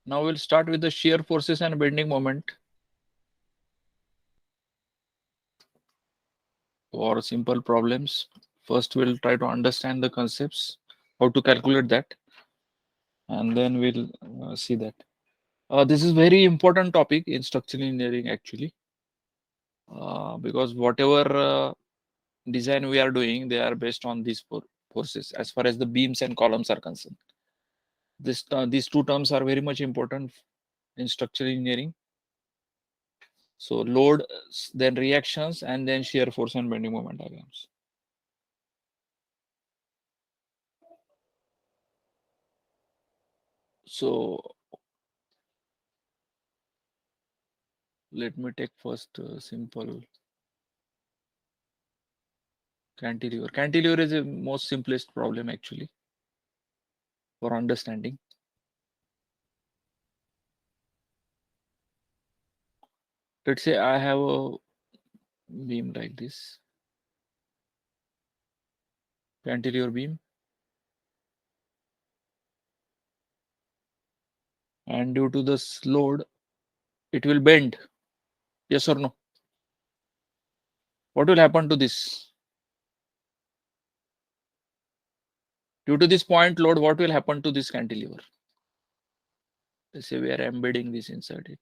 Now we'll start with the shear forces and bending moment. For simple problems, first we'll try to understand the concepts, how to calculate that, and then we'll see that. This is very important topic in structural engineering actually, because whatever design we are doing, they are based on these forces as far as the beams and columns are concerned. These two terms are very much important in structural engineering. So load, then reactions, and then shear force and bending moment diagrams. So let me take first simple cantilever. Cantilever is the most simplest problem actually for understanding. Let's say I have a beam like this, cantilever beam, and due to this load, it will bend. Yes or no? What will happen to this? Due to this point load, what will happen to this cantilever? Let's say we are embedding this inside it.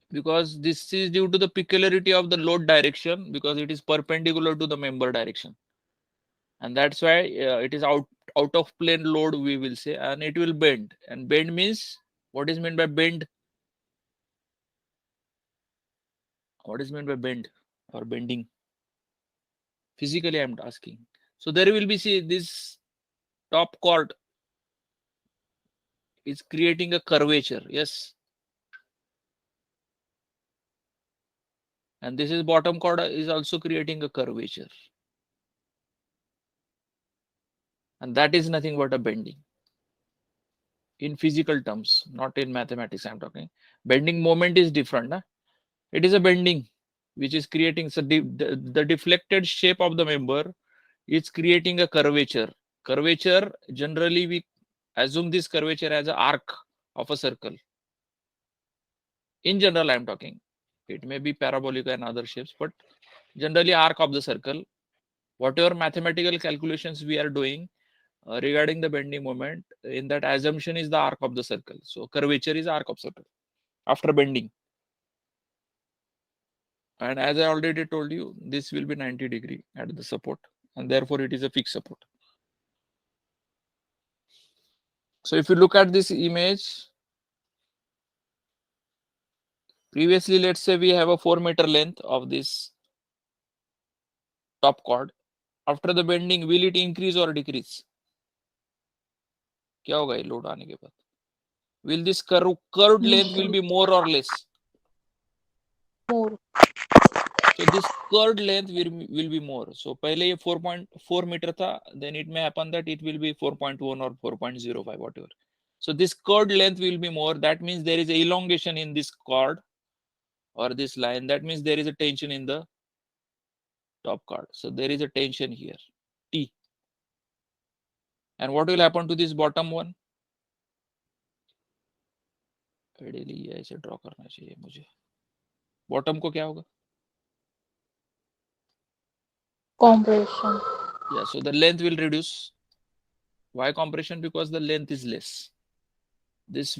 Because this is due to the peculiarity of the load direction, because it is perpendicular to the member direction. And that's why it is out of plane load, we will say, and it will bend. And bend means, what is meant by bend? What is meant by bend or bending? Physically, I'm asking. So there will be, see, this top chord is creating a curvature. Yes. And this is bottom chord is also creating a curvature. And that is nothing but a bending. In physical terms, not in mathematics, I'm talking. Bending moment is different. Huh? It is a bending which is creating, so the deflected shape of the member is creating a curvature. Curvature, generally we assume this curvature as an arc of a circle. In general, I'm talking. It may be parabolic and other shapes, but generally arc of the circle. Whatever mathematical calculations we are doing regarding the bending moment, in that assumption is the arc of the circle. So curvature is arc of circle after bending. And as I already told you, this will be 90° at the support, and therefore it is a fixed support. So if you look at this image, previously, let's say we have a 4-meter length of this top chord. After the bending, will it increase or decrease? क्या होगा ये load आने के बाद? Will this curved length will be more or less? More. So this curved length will be more. So पहले ये 4.4 meter था, then it may happen that it will be 4.1 or 4.05, whatever. So this curved length will be more. That means there is a elongation in this chord or this line. That means there is a tension in the top chord. So there is a tension here, T. And what will happen to this bottom one? Ideally ये ऐसे draw करना चाहिए मुझे. Bottom को क्या होगा? Compression. Yeah, so the length will reduce. Why compression? Because the length is less. This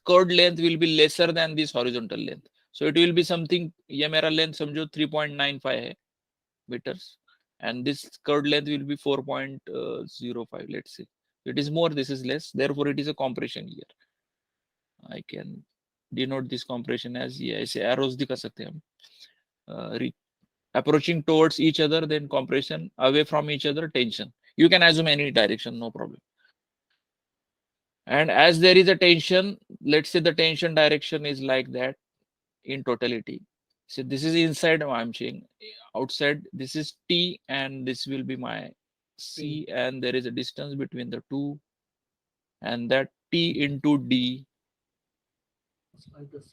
curved length will be lesser than this horizontal length. So it will be something, ये मेरा length समझो 3.95 है meters, and this curved length will be 4.05, let's say. It is more, this is less, therefore it is a compression here. I can denote this compression as ये ऐसे arrows दिखा सकते हैं हम. Approaching towards each other, then compression, away from each other, tension. You can assume any direction, no problem. And as there is a tension, let's say the tension direction is like that in totality. So this is inside, I'm saying outside, this is T and this will be my C, and there is a distance between the two, and that T into D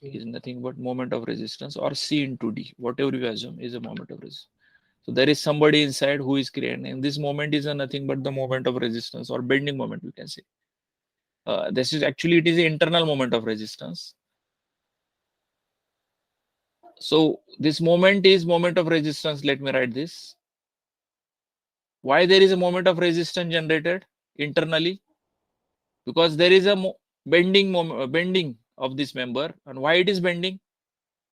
is nothing but moment of resistance, or C into D, whatever you assume is a moment of resistance. So there is somebody inside who is creating, and this moment is nothing but the moment of resistance or bending moment, we can say. This is actually, it is the internal moment of resistance. So this moment is moment of resistance. Let me write this. Why there is a moment of resistance generated internally? Because there is a bending of this member. And why it is bending?